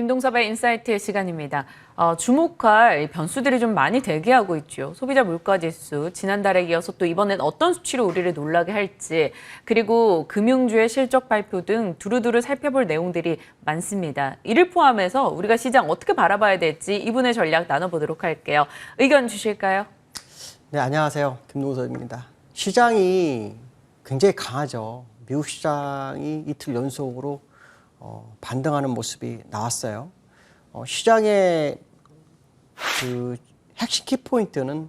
김동섭의 인사이트 시간입니다. 주목할 변수들이 좀 많이 대기하고 있죠. 소비자 물가지수, 지난달에 이어서 또 이번엔 어떤 수치로 우리를 놀라게 할지, 그리고 금융주의 실적 발표 등 두루두루 살펴볼 내용들이 많습니다. 이를 포함해서 우리가 시장 어떻게 바라봐야 될지 이분의 전략 나눠보도록 할게요. 의견 주실까요? 네, 안녕하세요. 김동섭입니다. 시장이 굉장히 강하죠. 미국 시장이 이틀 연속으로 반등하는 모습이 나왔어요. 시장의 그 핵심 키포인트는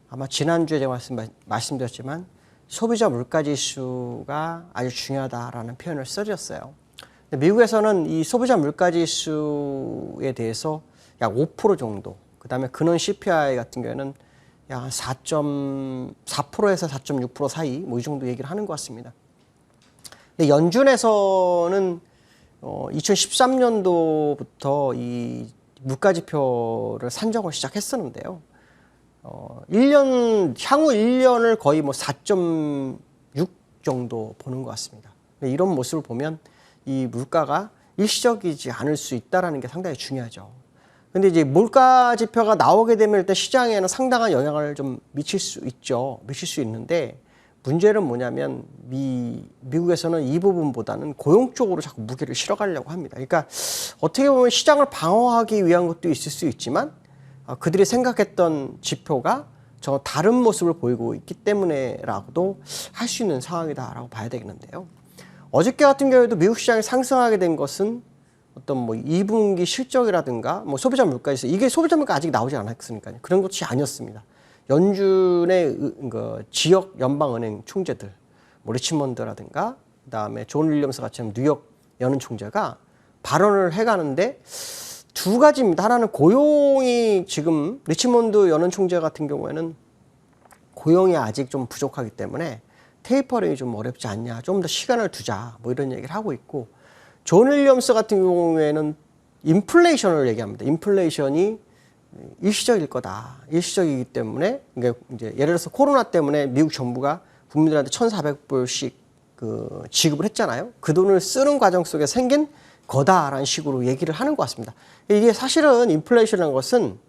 아마 지난주에 제가 말씀드렸지만 소비자 물가지수가 아주 중요하다라는 표현을 써드렸어요. 미국에서는 이 소비자 물가지수에 대해서 약 5% 정도, 그 다음에 근원 CPI 같은 경우에는 약 4.4%에서 4.6% 사이 뭐 이 정도 얘기를 하는 것 같습니다. 근데 연준에서는 2013년도부터 이 물가지표를 산정을 시작했었는데요. 향후 1년을 거의 뭐 4.6 정도 보는 것 같습니다. 이런 모습을 보면 이 물가가 일시적이지 않을 수 있다는 게 상당히 중요하죠. 근데 이제 물가지표가 나오게 되면 일단 시장에는 상당한 영향을 좀 미칠 수 있죠. 미칠 수 있는데 문제는 뭐냐면 미국에서는 이 부분보다는 고용 쪽으로 자꾸 무게를 실어가려고 합니다. 그러니까 어떻게 보면 시장을 방어하기 위한 것도 있을 수 있지만 그들이 생각했던 지표가 저 다른 모습을 보이고 있기 때문에라고도 할 수 있는 상황이다라고 봐야 되겠는데요. 어저께 같은 경우에도 미국 시장이 상승하게 된 것은 어떤 뭐 2분기 실적이라든가 뭐 소비자 물가에서 이게 소비자 물가 아직 나오지 않았으니까요. 그런 것이 아니었습니다. 연준의 그 지역 연방은행 총재들, 뭐 리치먼드라든가 그다음에 존 윌리엄스 같이 뉴욕 연은 총재가 발언을 해가는데 두 가지입니다. 하나는 고용이 지금 리치먼드 연은 총재 같은 경우에는 고용이 아직 좀 부족하기 때문에 테이퍼링이 좀 어렵지 않냐, 좀 더 시간을 두자, 뭐 이런 얘기를 하고 있고, 존 윌리엄스 같은 경우에는 인플레이션을 얘기합니다. 인플레이션이 일시적일 거다. 일시적이기 때문에 이제 예를 들어서 코로나 때문에 미국 정부가 국민들한테 1,400불씩 그 지급을 했잖아요. 그 돈을 쓰는 과정 속에 생긴 거다라는 식으로 얘기를 하는 것 같습니다. 이게 사실은 인플레이션이라는 것은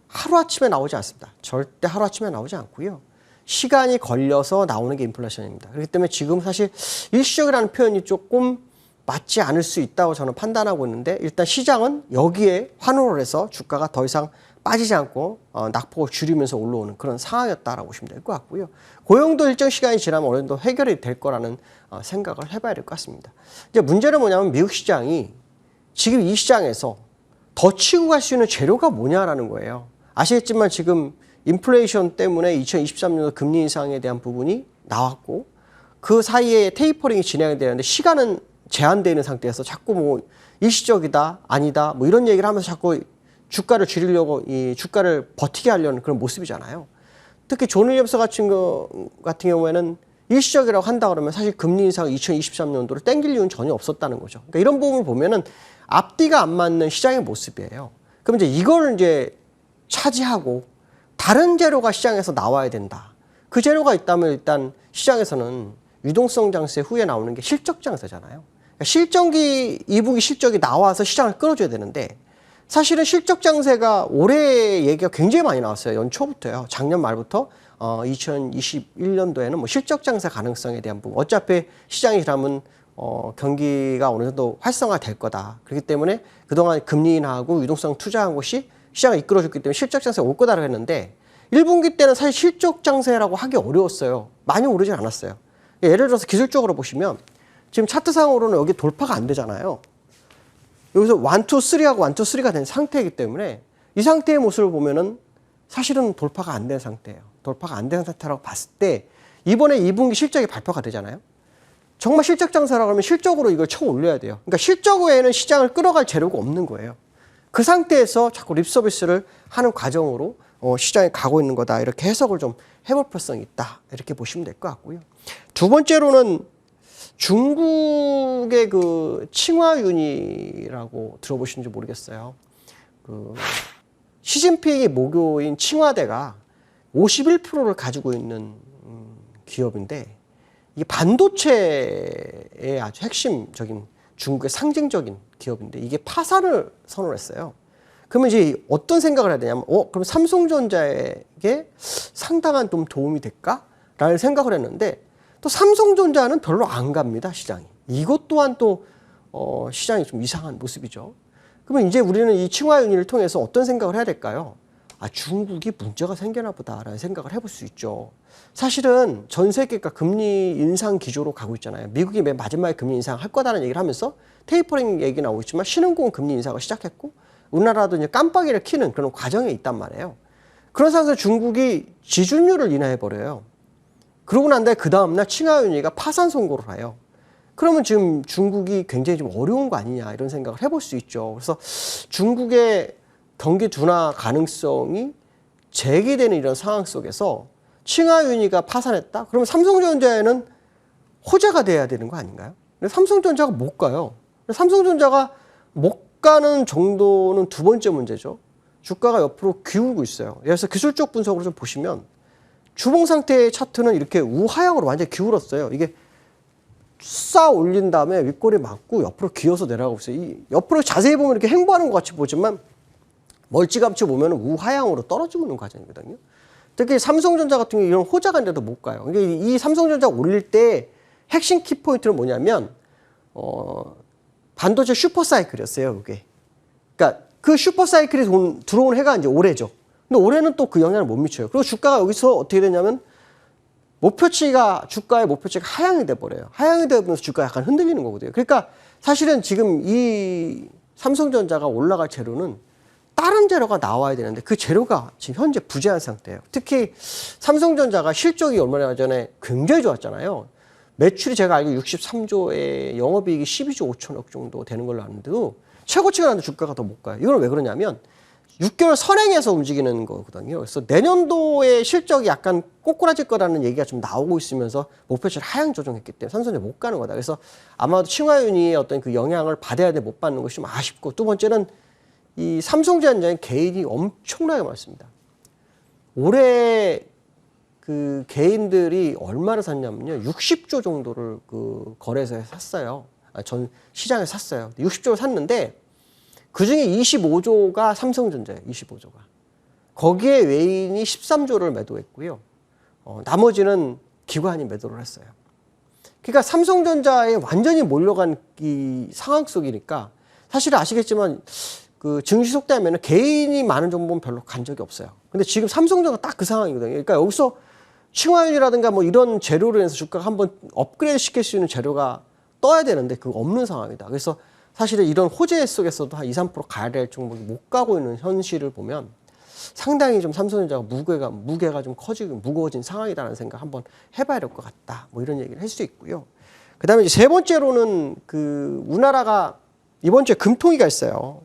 하루아침에 나오지 않습니다. 절대 하루아침에 나오지 않고요. 시간이 걸려서 나오는 게 인플레이션입니다. 그렇기 때문에 지금 사실 일시적이라는 표현이 조금 맞지 않을 수 있다고 저는 판단하고 있는데, 일단 시장은 여기에 환호를 해서 주가가 더 이상 빠지지 않고 낙폭을 줄이면서 올라오는 그런 상황이었다라고 보시면 될 것 같고요. 고용도 일정 시간이 지나면 어느 정도 해결이 될 거라는 생각을 해봐야 될 것 같습니다. 이제 문제는 뭐냐면 미국 시장이 지금 이 시장에서 더 치고 갈 수 있는 재료가 뭐냐라는 거예요. 아시겠지만 지금 인플레이션 때문에 2023년도 금리 인상에 대한 부분이 나왔고, 그 사이에 테이퍼링이 진행이 되는데 시간은 제한되어 있는 상태에서 자꾸 뭐 일시적이다, 아니다, 뭐 이런 얘기를 하면서 자꾸 주가를 줄이려고 이 주가를 버티게 하려는 그런 모습이잖아요. 특히 존 윌리엄스 같은 경우에는 일시적이라고 한다 그러면 사실 금리 인상 2023년도를 땡길 이유는 전혀 없었다는 거죠. 그러니까 이런 부분을 보면은 앞뒤가 안 맞는 시장의 모습이에요. 그럼 이제 이걸 이제 차지하고 다른 재료가 시장에서 나와야 된다. 그 재료가 있다면 일단 시장에서는 유동성 장세 후에 나오는 게 실적 장세잖아요. 그러니까 실적이 2분기 실적이 나와서 시장을 끌어줘야 되는데, 사실은 실적 장세가 올해 얘기가 굉장히 많이 나왔어요. 연초부터요. 작년 말부터 2021년도에는 뭐 실적 장세 가능성에 대한 부분. 어차피 시장이 지나면 경기가 어느 정도 활성화될 거다. 그렇기 때문에 그동안 금리 인하하고 유동성 투자한 것이 시장을 이끌어줬기 때문에 실적 장세가 올 거다라고 했는데, 1분기 때는 사실 실적 장세라고 하기 어려웠어요. 많이 오르진 않았어요. 예를 들어서 기술적으로 보시면 지금 차트상으로는 여기 돌파가 안 되잖아요. 여기서 1, 2, 3하고 1, 2, 3가 된 상태이기 때문에 이 상태의 모습을 보면은 사실은 돌파가 안 된 상태예요. 돌파가 안 된 상태라고 봤을 때 이번에 2분기 실적이 발표가 되잖아요. 정말 실적 장세라고 하면 실적으로 이걸 쳐 올려야 돼요. 그러니까 실적 외에는 시장을 끌어갈 재료가 없는 거예요. 그 상태에서 자꾸 립 서비스를 하는 과정으로 시장에 가고 있는 거다. 이렇게 해석을 좀 해볼 필요성이 있다. 이렇게 보시면 될 것 같고요. 두 번째로는 중국의 그 칭화윤이라고 들어보시는지 모르겠어요. 그 시진핑의 모교인 칭화대가 51%를 가지고 있는 기업인데, 이게 반도체의 아주 핵심적인 중국의 상징적인 기업인데 이게 파산을 선언했어요. 그러면 이제 어떤 생각을 해야 되냐면, 그럼 삼성전자에게 상당한 좀 도움이 될까라는 생각을 했는데 또 삼성전자는 별로 안 갑니다, 시장이. 이것 또한 또 시장이 좀 이상한 모습이죠. 그러면 이제 우리는 이 칭화윤리를 통해서 어떤 생각을 해야 될까요? 중국이 문제가 생겨나 보다라는 생각을 해볼 수 있죠. 사실은 전 세계가 금리 인상 기조로 가고 있잖아요. 미국이 맨 마지막에 금리 인상할 거다라는 얘기를 하면서 테이퍼링 얘기 나오고 있지만 신흥국은 금리 인상을 시작했고 우리나라도 이제 깜빡이를 켜는 그런 과정에 있단 말이에요. 그런 상황에서 중국이 지준율을 인하해버려요. 그러고 난 다음에 그 다음날 칭화윤리가 파산 선고를 해요. 그러면 지금 중국이 굉장히 좀 어려운 거 아니냐 이런 생각을 해볼 수 있죠. 그래서 중국의 경기 둔화 가능성이 제기되는 이런 상황 속에서 칭화윤리가 파산했다? 그러면 삼성전자에는 호재가 돼야 되는 거 아닌가요? 근데 삼성전자가 못 가요. 삼성전자가 못 가는 정도는 두 번째 문제죠. 주가가 옆으로 기울고 있어요. 그래서 기술적 분석으로 좀 보시면 주봉 상태의 차트는 이렇게 우하향으로 완전히 기울었어요. 이게 싹 올린 다음에 윗골이 맞고 옆으로 기어서 내려가고 있어요. 이 옆으로 자세히 보면 이렇게 행보하는 것 같이 보지만 멀찌감치 보면 우하향으로 떨어지고 있는 과정이거든요. 특히 삼성전자 같은 경우 이런 호재가 있는데도 못 가요. 그러니까 이 삼성전자가 올릴 때 핵심 키포인트는 뭐냐면 반도체 슈퍼사이클이었어요. 이게. 그러니까 그 슈퍼사이클이 들어온 해가 이제 올해죠. 근데 올해는 또 그 영향을 못 미쳐요. 그리고 주가가 여기서 어떻게 되냐면 주가의 목표치가 하향이 돼버려요. 하향이 되면서 주가가 약간 흔들리는 거거든요. 그러니까 사실은 지금 이 삼성전자가 올라갈 재료는 다른 재료가 나와야 되는데 그 재료가 지금 현재 부재한 상태예요. 특히 삼성전자가 실적이 얼마 전에 굉장히 좋았잖아요. 매출이 제가 알기로 63조에 영업이익이 12조 5천억 정도 되는 걸로 아는데도 최고치가 나는데 주가가 더 못 가요. 이건 왜 그러냐면 6개월 선행해서 움직이는 거거든요. 그래서 내년도에 실적이 약간 꼬꾸라질 거라는 얘기가 좀 나오고 있으면서 목표치를 하향 조정했기 때문에 삼성전자 못 가는 거다. 그래서 아마도 칭화윤리의 어떤 그 영향을 받아야 돼 못 받는 것이 좀 아쉽고 두 번째는 이 삼성전자의 개인이 엄청나게 많습니다. 올해 그 개인들이 얼마를 샀냐면요. 60조 정도를 그 거래소에 샀어요. 전 시장에 샀어요. 60조를 샀는데 그 중에 25조가 삼성전자예요. 25조가. 거기에 외인이 13조를 매도했고요. 나머지는 기관이 매도를 했어요. 그러니까 삼성전자에 완전히 몰려간 이 상황 속이니까 사실 아시겠지만 그 증시 속되면 개인이 많은 정보는 별로 간 적이 없어요. 근데 지금 삼성전자가 딱 그 상황이거든요. 그러니까 여기서 칭화율이라든가 뭐 이런 재료로 인해서 주가가 한번 업그레이드 시킬 수 있는 재료가 떠야 되는데 그거 없는 상황이다. 그래서 사실은 이런 호재 속에서도 한 2, 3% 가야 될 종목이 못 가고 있는 현실을 보면 상당히 좀 삼성전자가 무게가 좀 커지고 무거워진 상황이다라는 생각 한번 해봐야 될 것 같다. 뭐 이런 얘기를 할 수 있고요. 그 다음에 이제 세 번째로는 그 우리나라가 이번 주에 금통위가 있어요.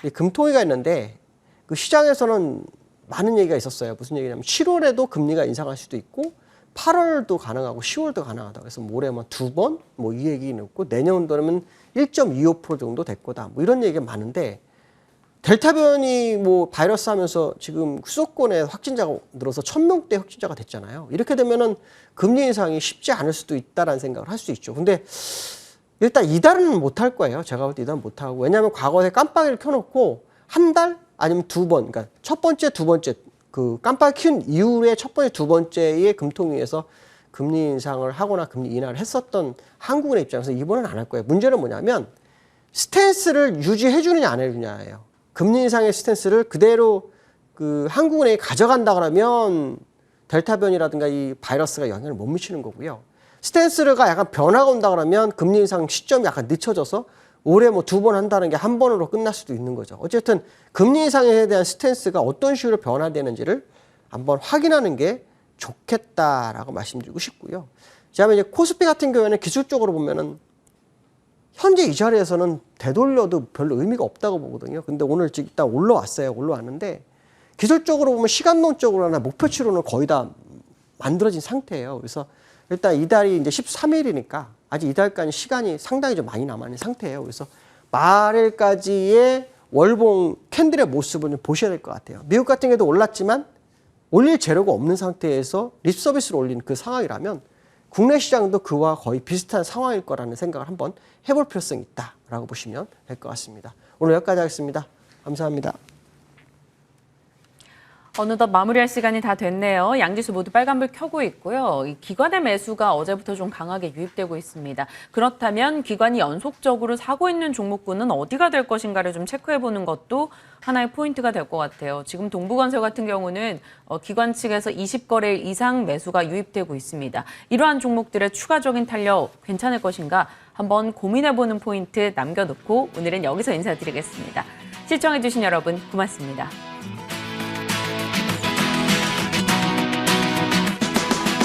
이 금통위가 있는데 그 시장에서는 많은 얘기가 있었어요. 무슨 얘기냐면 7월에도 금리가 인상할 수도 있고 8월도 가능하고 10월도 가능하다. 그래서 올해 뭐 2번 뭐 이 얘기는 있고 내년도면 1.25% 정도 될 거다. 뭐 이런 얘기가 많은데 델타 변이 뭐 바이러스 하면서 지금 수도권에 확진자가 늘어서 1,000명대 확진자가 됐잖아요. 이렇게 되면은 금리 인상이 쉽지 않을 수도 있다라는 생각을 할 수 있죠. 근데 일단 이달은 못 할 거예요. 제가 볼 때 이달은 못 하고. 왜냐하면 과거에 깜빡이를 켜놓고 한 달 아니면 2번, 그러니까 첫 번째, 두 번째 그 깜빡이 켠 이후에 첫 번째, 두 번째의 금통위에서 금리 인상을 하거나 금리 인하를 했었던 한국은행 입장에서 이번은 안 할 거예요. 문제는 뭐냐면 스탠스를 유지해 주느냐 안 해주냐예요. 금리 인상의 스탠스를 그대로 그 한국은행이 가져간다 그러면 델타 변이라든가 이 바이러스가 영향을 못 미치는 거고요. 스탠스가 약간 변화가 온다 그러면 금리 인상 시점이 약간 늦춰져서 올해 뭐 2번 한다는 게 한 번으로 끝날 수도 있는 거죠. 어쨌든 금리 인상에 대한 스탠스가 어떤 식으로 변화되는지를 한번 확인하는 게 좋겠다라고 말씀드리고 싶고요. 그다음에 이제 코스피 같은 경우에는 기술적으로 보면은 현재 이 자리에서는 되돌려도 별로 의미가 없다고 보거든요. 근데 오늘 일단 올라왔어요. 올라왔는데 기술적으로 보면 시간론적으로나 목표치로는 거의 다 만들어진 상태예요. 그래서 일단 이달이 이제 13일이니까 아직 이달까지 시간이 상당히 좀 많이 남아있는 상태예요. 그래서 말일까지의 월봉 캔들의 모습을 좀 보셔야 될 것 같아요. 미국 같은 경우도 올랐지만 올릴 재료가 없는 상태에서 립서비스로 올린 그 상황이라면 국내 시장도 그와 거의 비슷한 상황일 거라는 생각을 한번 해볼 필요성이 있다라고 보시면 될 것 같습니다. 오늘 여기까지 하겠습니다. 감사합니다. 어느덧 마무리할 시간이 다 됐네요. 양지수 모두 빨간불 켜고 있고요. 이 기관의 매수가 어제부터 좀 강하게 유입되고 있습니다. 그렇다면 기관이 연속적으로 사고 있는 종목군은 어디가 될 것인가를 좀 체크해보는 것도 하나의 포인트가 될 것 같아요. 지금 동부건설 같은 경우는 기관 측에서 20거래일 이상 매수가 유입되고 있습니다. 이러한 종목들의 추가적인 탄력 괜찮을 것인가 한번 고민해보는 포인트 남겨놓고 오늘은 여기서 인사드리겠습니다. 시청해주신 여러분 고맙습니다.